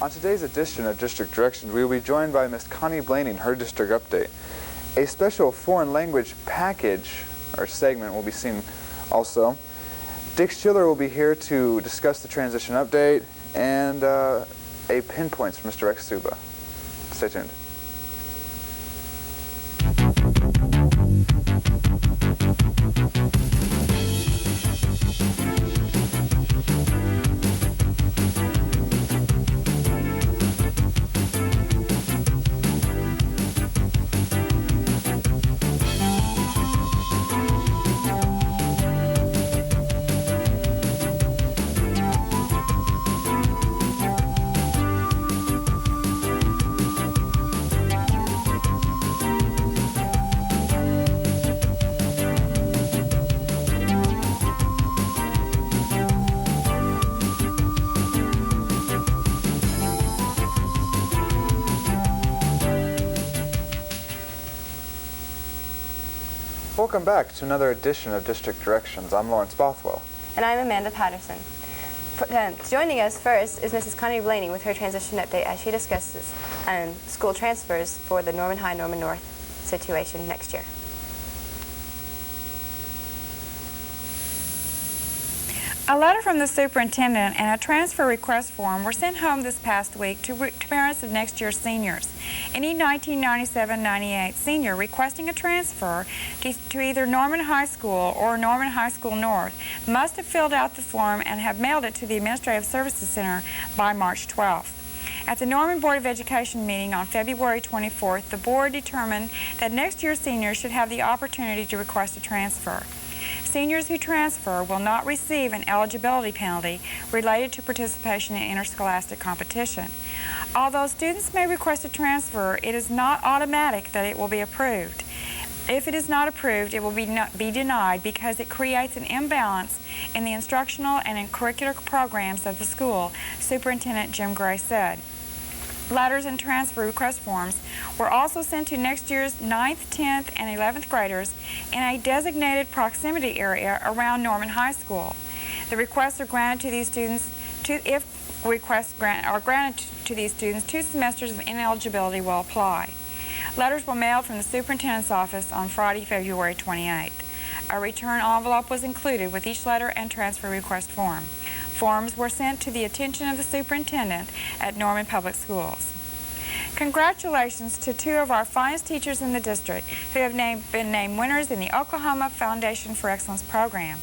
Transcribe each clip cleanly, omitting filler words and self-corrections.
On today's edition of District Directions, we will be joined by Ms. Connie Blaney in her district update. A special foreign language package, or segment, will be seen also. Dick Schiller will be here to discuss the transition update and a pinpoints from Mr. Rex Suba. Stay tuned. Welcome back to another edition of District Directions. I'm Lawrence Bothwell. And I'm Amanda Patterson. Joining us first is Mrs. Connie Blaney with her transition update as she discusses school transfers for the Norman High, Norman North situation next year. A letter from the superintendent and a transfer request form were sent home this past week to parents of next year's seniors. Any 1997-98 senior requesting a transfer to either Norman High School or Norman High School North must have filled out the form and have mailed it to the Administrative Services Center by March 12th. At the Norman Board of Education meeting on February 24th, the board determined that next year's seniors should have the opportunity to request a transfer. Seniors who transfer will not receive an eligibility penalty related to participation in interscholastic competition. Although students may request a transfer, it is not automatic that it will be approved. If it is not approved, it will be denied because it creates an imbalance in the instructional and in curricular programs of the school, Superintendent Jim Gray said. Letters and transfer request forms were also sent to next year's 9th, 10th, and 11th graders in a designated proximity area around Norman High School. The requests are granted to these students if requests are granted to these students, 2 semesters of ineligibility will apply. Letters were mailed from the superintendent's office on Friday, February 28th. A return envelope was included with each letter and transfer request form. Forms were sent to the attention of the superintendent at Norman Public Schools. Congratulations to 2 of our finest teachers in the district who have been named winners in the Oklahoma Foundation for Excellence program.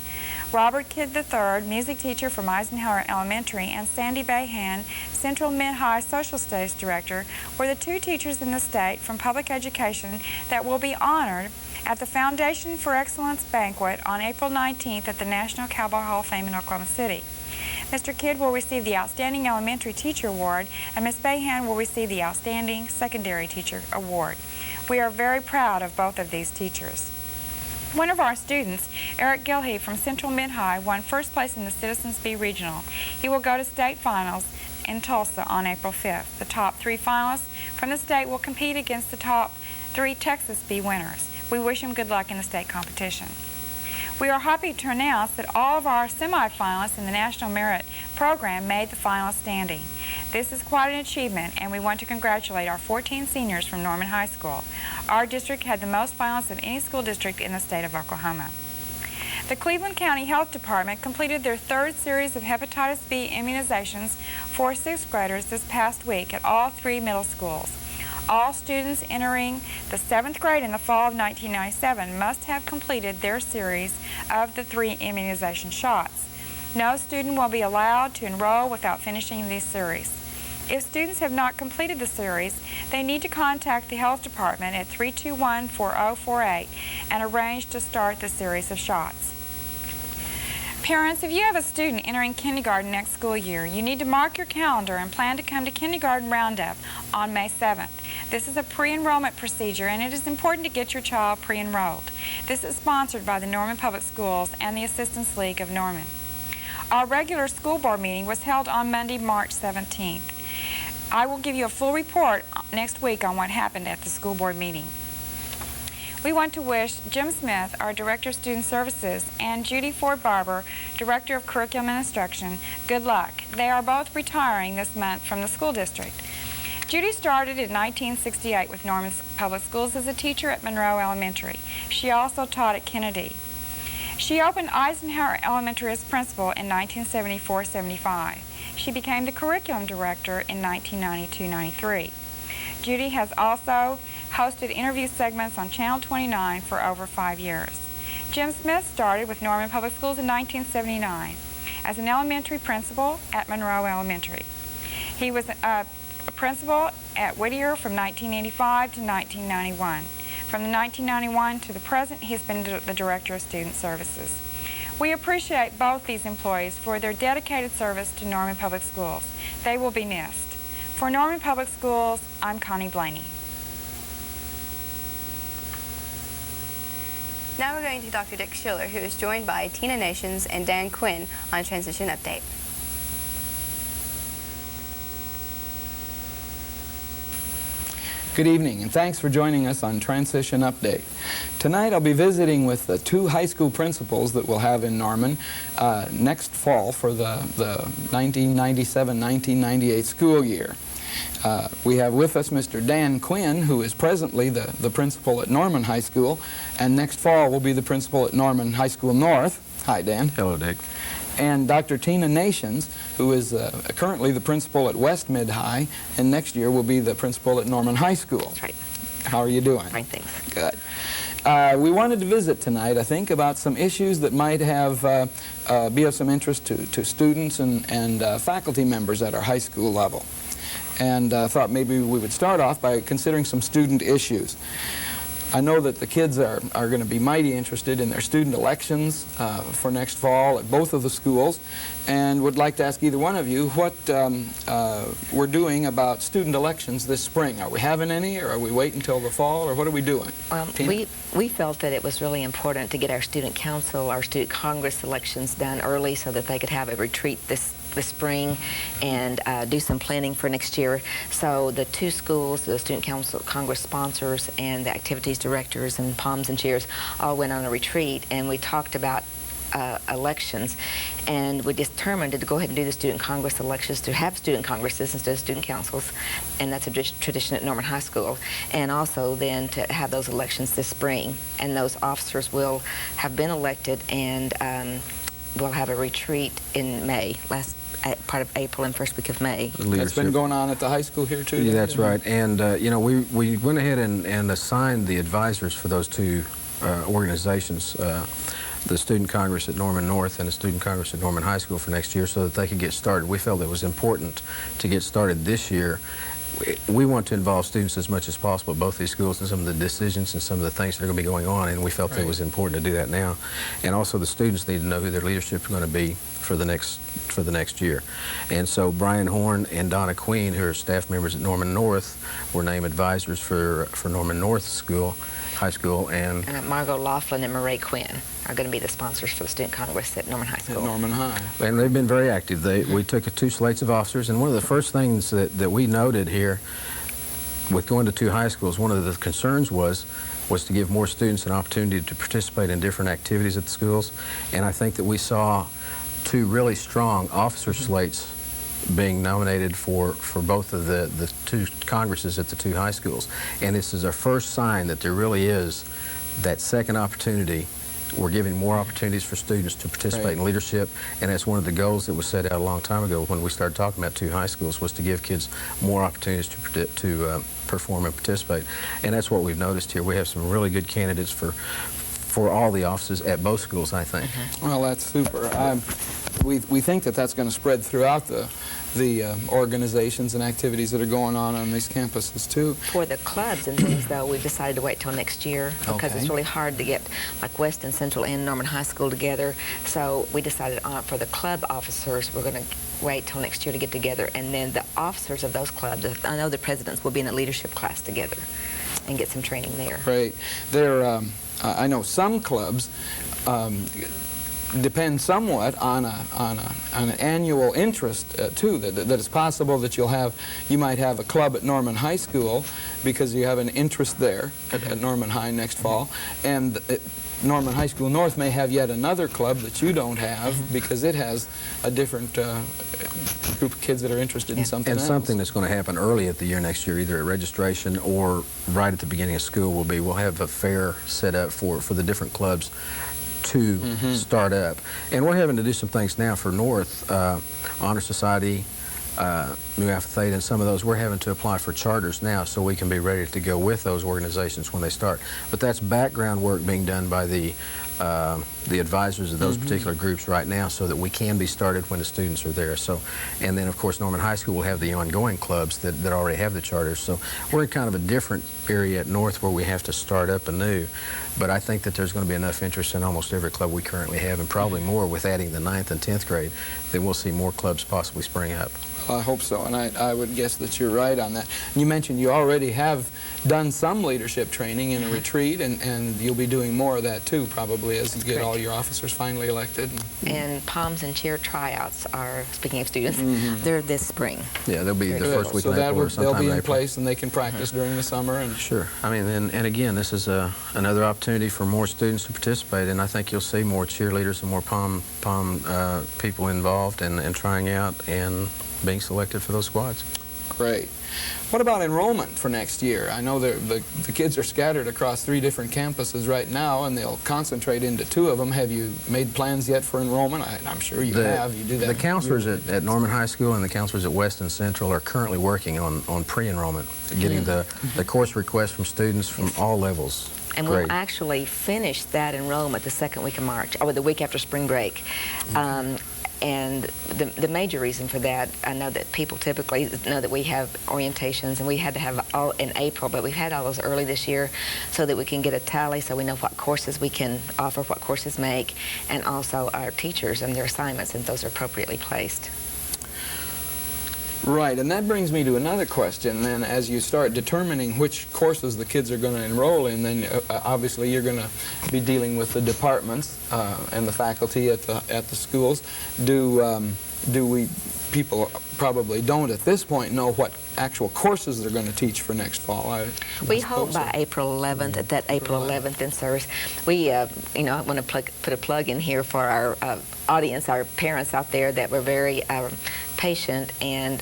Robert Kidd III, music teacher from Eisenhower Elementary, and Sandy Bahan, Central Mid-High Social Studies Director, were the 2 teachers in the state from public education that will be honored at the Foundation for Excellence banquet on April 19th at the National Cowboy Hall of Fame in Oklahoma City. Mr. Kidd will receive the Outstanding Elementary Teacher Award, and Ms. Bahan will receive the Outstanding Secondary Teacher Award. We are very proud of both of these teachers. One of our students, Eric Gilhe from Central Mid-High, won first place in the Citizens B Regional. He will go to state finals in Tulsa on April 5th. The top 3 finalists from the state will compete against the top 3 Texas B winners. We wish him good luck in the state competition. We are happy to announce that all of our semifinalists in the National Merit Program made the final standing. This is quite an achievement, and we want to congratulate our 14 seniors from Norman High School. Our district had the most finalists of any school district in the state of Oklahoma. The Cleveland County Health Department completed their 3rd series of Hepatitis B immunizations for 6th graders this past week at all 3 middle schools. All students entering the 7th grade in the fall of 1997 must have completed their series of the 3 immunization shots. No student will be allowed to enroll without finishing these series. If students have not completed the series, they need to contact the health department at 321-4048 and arrange to start the series of shots. Parents, if you have a student entering kindergarten next school year, you need to mark your calendar and plan to come to Kindergarten Roundup on May 7th. This is a pre-enrollment procedure, and it is important to get your child pre-enrolled. This is sponsored by the Norman Public Schools and the Assistance League of Norman. Our regular school board meeting was held on Monday, March 17th. I will give you a full report next week on what happened at the school board meeting. We want to wish Jim Smith, our Director of Student Services, and Judi Barber, Director of Curriculum and Instruction, good luck. They are both retiring this month from the school district. Judi started in 1968 with Norman Public Schools as a teacher at Monroe Elementary. She also taught at Kennedy. She opened Eisenhower Elementary as principal in 1974-75. She became the curriculum director in 1992-93. Judi has also hosted interview segments on Channel 29 for over 5 years. Jim Smith started with Norman Public Schools in 1979 as an elementary principal at Monroe Elementary. He was a principal at Whittier from 1985 to 1991. From the 1991 to the present, he's been the Director of Student Services. We appreciate both these employees for their dedicated service to Norman Public Schools. They will be missed. For Norman Public Schools, I'm Connie Blaney. Now we're going to Dr. Dick Schiller, who is joined by Tina Nations and Dan Quinn on Transition Update. Good evening, and thanks for joining us on Transition Update. Tonight I'll be visiting with the 2 high school principals that we'll have in Norman next fall for the 1997-1998 school year. We have with us Mr. Dan Quinn, who is presently the principal at Norman High School, and next fall will be the principal at Norman High School North. Hi, Dan. Hello, Dick. And Dr. Tina Nations, who is currently the principal at West Mid-High, and next year will be the principal at Norman High School. That's right. How are you doing? Fine, thanks. Good. We wanted to visit tonight, I think, about some issues that might have be of some interest to students and faculty members at our high school level. And thought maybe we would start off by considering some student issues. I know that the kids are going to be mighty interested in their student elections for next fall at both of the schools, and would like to ask either one of you what we're doing about student elections this spring. Are we having any, or are we waiting until the fall, or what are we doing? Well, we felt that it was really important to get our student council, our student congress elections done early so that they could have a retreat this spring and do some planning for next year. So the 2 schools, the student council, congress sponsors, and the activities directors and palms and cheers all went on a retreat, and we talked about elections, and we determined to go ahead and do the student congress elections, to have student congresses instead of student councils, and that's a tradition at Norman High School, and also then to have those elections this spring, and those officers will have been elected, and we'll have a retreat in May, part of April and first week of May. That's been going on at the high school here too? Yeah, that's right. And you know, we went ahead and assigned the advisors for those 2 organizations, the Student Congress at Norman North and the Student Congress at Norman High School for next year, so that they could get started. We felt it was important to get started this year. We want to involve students as much as possible at both these schools in some of the decisions and some of the things that are going to be going on, and we felt that it was important to do that now. And also the students need to know who their leadership is going to be for the next year. And so Brian Horn and Donna Queen, who are staff members at Norman North, were named advisors for Norman North High School, and Margot Laughlin and Murray Quinn are going to be the sponsors for the Student Congress at Norman High School. At Norman High. And they've been very active. We took 2 slates of officers, and one of the first things that we noted here with going to 2 high schools, one of the concerns was to give more students an opportunity to participate in different activities at the schools. And I think that we saw 2 really strong officer slates being nominated for both of the 2 congresses at the 2 high schools. And this is our first sign that there really is that second opportunity. We're giving more opportunities for students to participate in leadership, and that's one of the goals that was set out a long time ago when we started talking about 2 high schools, was to give kids more opportunities to perform and participate. And that's what we've noticed here. We have some really good candidates for all the offices at both schools, I think. Well, that's super. We think that that's going to spread throughout the organizations and activities that are going on these campuses too. For the clubs and things, though, we've decided to wait till next year because it's really hard to get like West and Central and Norman High School together. So we decided for the club officers, we're going to wait till next year to get together, and then the officers of those clubs, I know the presidents will be in a leadership class together and get some training there. Right. I know some clubs depend somewhat on an annual interest too. That it's possible that you might have a club at Norman High School because you have an interest there at Norman High next fall, and Norman High School North may have yet another club that you don't have because it has a different group of kids that are interested in something else. And something that's going to happen early at the year next year, either at registration or right at the beginning of school, we'll have a fair set up for the different clubs to start up. And we're having to do some things now for North, Honor Society, New Alpha Theta, and some of those, we're having to apply for charters now so we can be ready to go with those organizations when they start. But that's background work being done by the advisors of those particular groups right now so that we can be started when the students are there. So, and then of course Norman High School will have the ongoing clubs that already have the charters. So we're in kind of a different area at North where we have to start up anew. But I think that there's going to be enough interest in almost every club we currently have, and probably more with adding the 9th and 10th grade, that we'll see more clubs possibly spring up. I hope so, and I would guess that you're right on that. You mentioned you already have done some leadership training in a retreat, and you'll be doing more of that too, probably, as you get all your officers finally elected. And Palms and Cheer tryouts are, speaking of students, they're this spring. Yeah, they'll be the first week so in April or sometime they'll be in in April. place, and they can practice during the summer. And Sure. I mean, and again, this is another opportunity for more students to participate, and I think you'll see more cheerleaders and more Palm people involved and trying out and being selected for those squads. Great. What about enrollment for next year? I know the kids are scattered across 3 different campuses right now, and they'll concentrate into 2 of them. Have you made plans yet for enrollment? I'm sure you have. You do that. The counselors at Norman High School and the counselors at Weston Central are currently working on pre-enrollment, getting the course requests from students from all levels. And we'll actually finish that enrollment the 2nd week of March, or the week after spring break. And the major reason for that, I know that people typically know that we have orientations, and we had to have all in April, but we've had all those early this year so that we can get a tally so we know what courses we can offer, what courses make, and also our teachers and their assignments, and those are appropriately placed. Right, and that brings me to another question then. As you start determining which courses the kids are going to enroll in, then obviously you're going to be dealing with the departments and the faculty at the schools. People probably don't at this point know what actual courses they're going to teach for next fall. We hope by April 11th, at that April 11th in service. We, I want to put a plug in here for our audience, our parents out there that were very patient and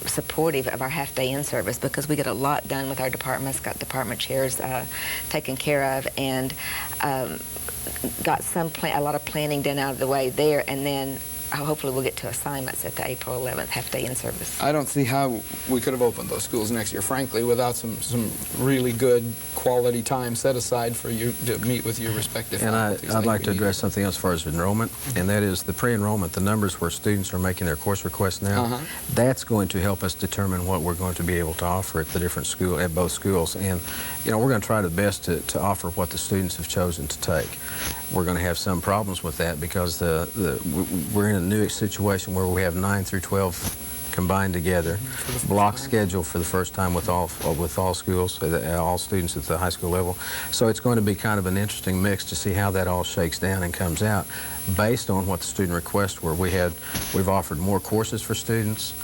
supportive of our half-day in-service, because we get a lot done with our departments, got department chairs taken care of, and got a lot of planning done out of the way there, and then hopefully we'll get to assignments at the April 11th half-day in-service. I don't see how we could have opened those schools next year, frankly, without some really good quality time set aside for you to meet with your respective faculties. And I'd like to address something else as far as enrollment, and that is the pre-enrollment, the numbers where students are making their course requests now. That's going to help us determine what we're going to be able to offer at the different at both schools. And we're going to try the best to offer what the students have chosen to take. We're going to have some problems with that because we're in a new situation where we have 9 through 12 combined together, block schedule for the first time with all schools, all students at the high school level. So it's going to be kind of an interesting mix to see how that all shakes down and comes out based on what the student requests were. We've offered more courses for students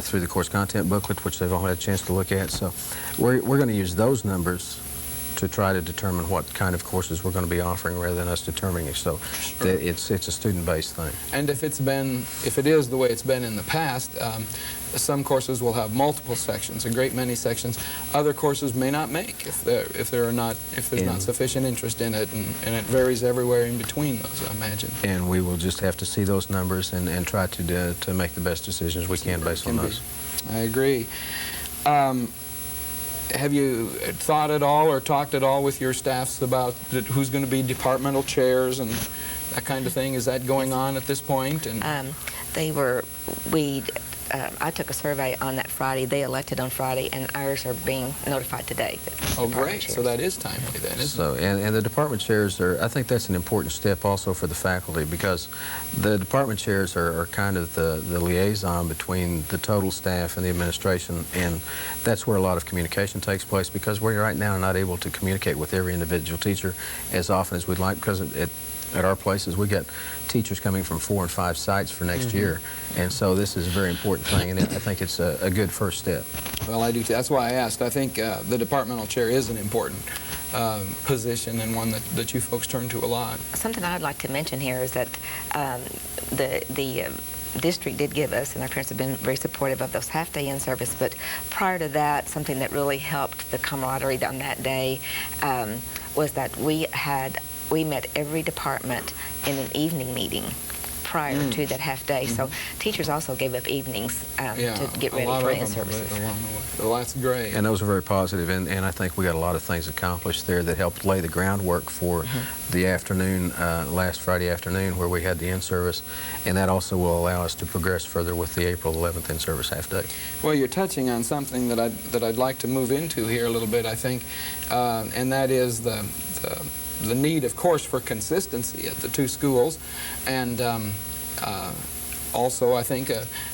through the course content booklet, which they've all had a chance to look at. So we're going to use those numbers to try to determine what kind of courses we're going to be offering rather than us determining it. So it's a student-based thing. And if it is the way it's been in the past, some courses will have multiple sections, a great many sections. Other courses may not make if there's not sufficient interest in it, and it varies everywhere in between those, I imagine. And we will just have to see those numbers and try to make the best decisions we can based on those. I agree. Have you thought at all or talked at all with your staffs about who's going to be departmental chairs and that kind of thing? Is that going on at this point? And I took a survey on that Friday. They elected on Friday, and ours are being notified today. Oh, great. Chairs. So that is timely then, isn't it? And the department chairs I think that's an important step also for the faculty, because the department chairs are kind of the liaison between the total staff and the administration, and that's where a lot of communication takes place, because we're right now not able to communicate with every individual teacher as often as we'd like, because at our places. We got teachers coming from 4 and 5 sites for next year, and so this is a very important thing, and I think it's a good first step. Well, I do too. That's why I asked. I think the departmental chair is an important position and one that you folks turn to a lot. Something I'd like to mention here is that the district did give us, and our parents have been very supportive of those half-day in-service, but prior to that, something that really helped the camaraderie on that day was that we met every department in an evening meeting prior to that half day. So teachers also gave up evenings to get ready for in-services. Well, that's great. And those are very positive, and I think we got a lot of things accomplished there that helped lay the groundwork for the afternoon, last Friday afternoon, where we had the in-service, and that also will allow us to progress further with the April 11th in-service half day. Well, you're touching on something that I'd like to move into here a little bit, I think, and that is the need, of course, for consistency at the two schools, and also, I think,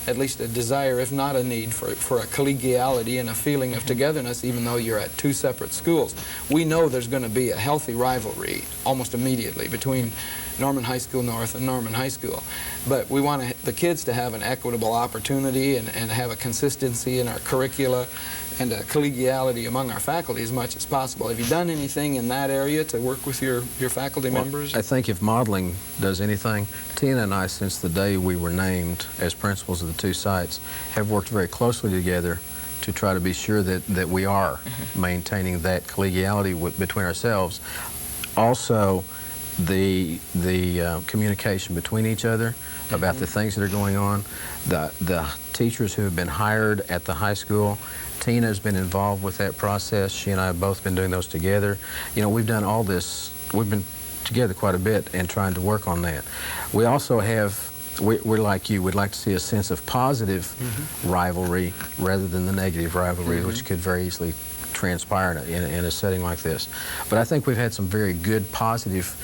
at least a desire, if not a need, for a collegiality and a feeling of togetherness, even though you're at two separate schools. We know there's going to be a healthy rivalry almost immediately between Norman High School North and Norman High School. But we want the kids to have an equitable opportunity and have a consistency in our curricula and a collegiality among our faculty as much as possible. Have you done anything in that area to work with your faculty members? I think if modeling does anything, Tina and I, since the day we were named as principals of the two sites, have worked very closely together to try to be sure that we are maintaining that collegiality between ourselves. Also, the communication between each other about the things that are going on. The teachers who have been hired at the high school, Tina has been involved with that process. She and I have both been doing those together. You know, we've done all this. We've been together quite a bit and trying to work on that. We also have, we're like you, we'd like to see a sense of positive rivalry rather than the negative rivalry, which could very easily transpire in a setting like this. But I think we've had some very good positive,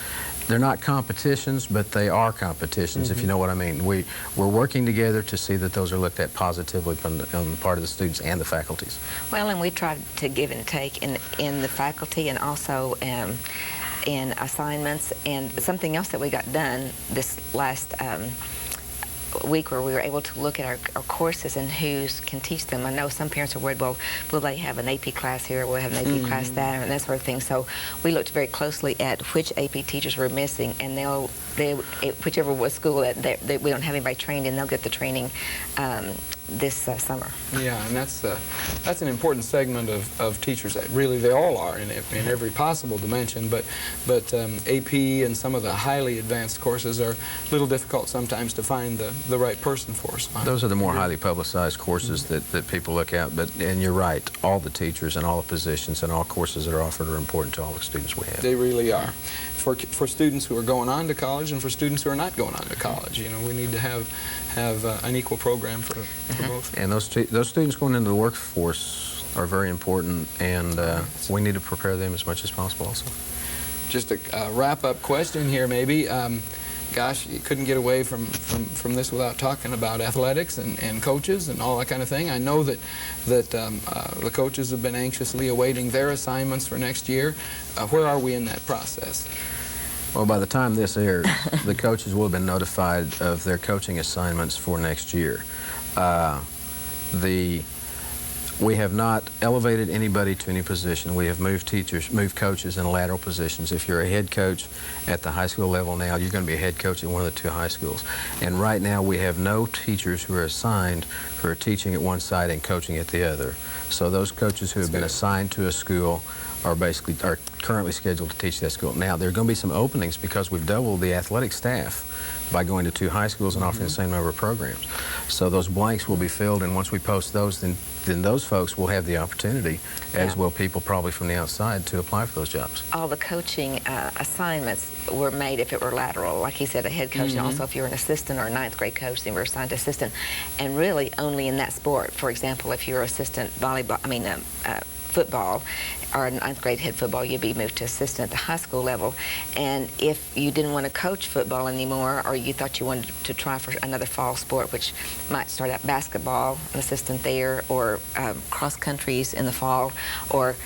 they're not competitions, but they are competitions, if you know what I mean. We're working together to see that those are looked at positively on the part of the students and the faculties. Well, and we tried to give and take in the faculty and also in assignments. And something else that we got done this last week, where we were able to look at our courses and who can teach them. I know some parents are worried, well, will they have an AP class here, will they have an AP class there, and that sort of thing. So we looked very closely at which AP teachers were missing, and whichever was school that we don't have anybody trained in, they'll get the training this summer. Yeah, and that's an important segment of teachers. Really, they all are in every possible dimension, but AP and some of the highly advanced courses are a little difficult sometimes to find the right person for us. Those are the more highly publicized courses that people look at, and you're right, all the teachers and all the positions and all courses that are offered are important to all the students we have. They really are. For students who are going on to college and for students who are not going on to college, you know, we need to have an equal program for both. And those students going into the workforce are very important, and we need to prepare them as much as possible also. Just a wrap-up question here, maybe. Gosh, you couldn't get away from this without talking about athletics and coaches and all that kind of thing. I know that the coaches have been anxiously awaiting their assignments for next year. Where are we in that process? Well, by the time this airs, the coaches will have been notified of their coaching assignments for next year. We have not elevated anybody to any position. We have moved coaches in lateral positions. If you're a head coach at the high school level now, you're going to be a head coach at one of the two high schools. And right now, we have no teachers who are assigned who are teaching at one site and coaching at the other. So those coaches who have been assigned to a school are currently scheduled to teach that school. Now, there are going to be some openings because we've doubled the athletic staff by going to two high schools and offering the same number of programs. So those blanks will be filled, and once we post those, then those folks will have the opportunity, as will people probably from the outside, to apply for those jobs. All the coaching assignments were made if it were lateral. Like he said, a head coach, and also if you're an assistant or a ninth grade coach, then we're assigned to assistant. And really only in that sport. For example, if you're assistant football or ninth grade head football, you'd be moved to assistant at the high school level. And if you didn't want to coach football anymore, or you thought you wanted to try for another fall sport, which might start out basketball, an assistant there, or cross countries in the fall, or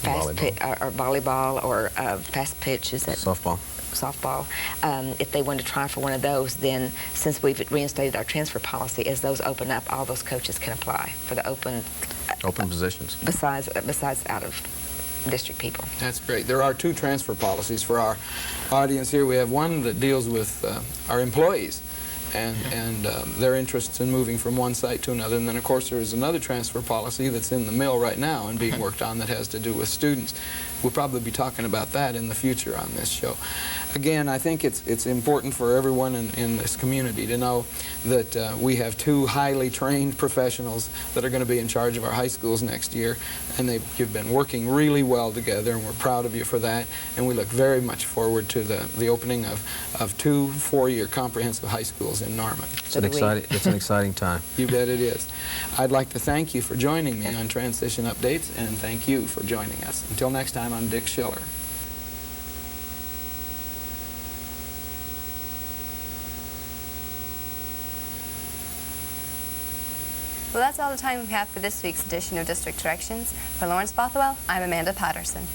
volleyball, or fast pitch, is that softball? softball. If they want to try for one of those, then since we've reinstated our transfer policy, as those open up, all those coaches can apply for the open positions. besides out of district people. That's great. There are two transfer policies for our audience here. We have one that deals with our employees and their interests in moving from one site to another. And then, of course, there is another transfer policy that's in the mill right now and being worked on that has to do with students. We'll probably be talking about that in the future on this show. Again, I think it's important for everyone in this community to know that we have two highly trained professionals that are going to be in charge of our high schools next year, and you've been working really well together, and we're proud of you for that, and we look very much forward to the opening of two 4-year comprehensive high schools in Norman. It's an exciting time. You bet it is. I'd like to thank you for joining me on Transition Updates, and thank you for joining us. Until next time, I'm Dick Schiller. Well, that's all the time we have for this week's edition of District Directions. For Lawrence Bothwell, I'm Amanda Patterson.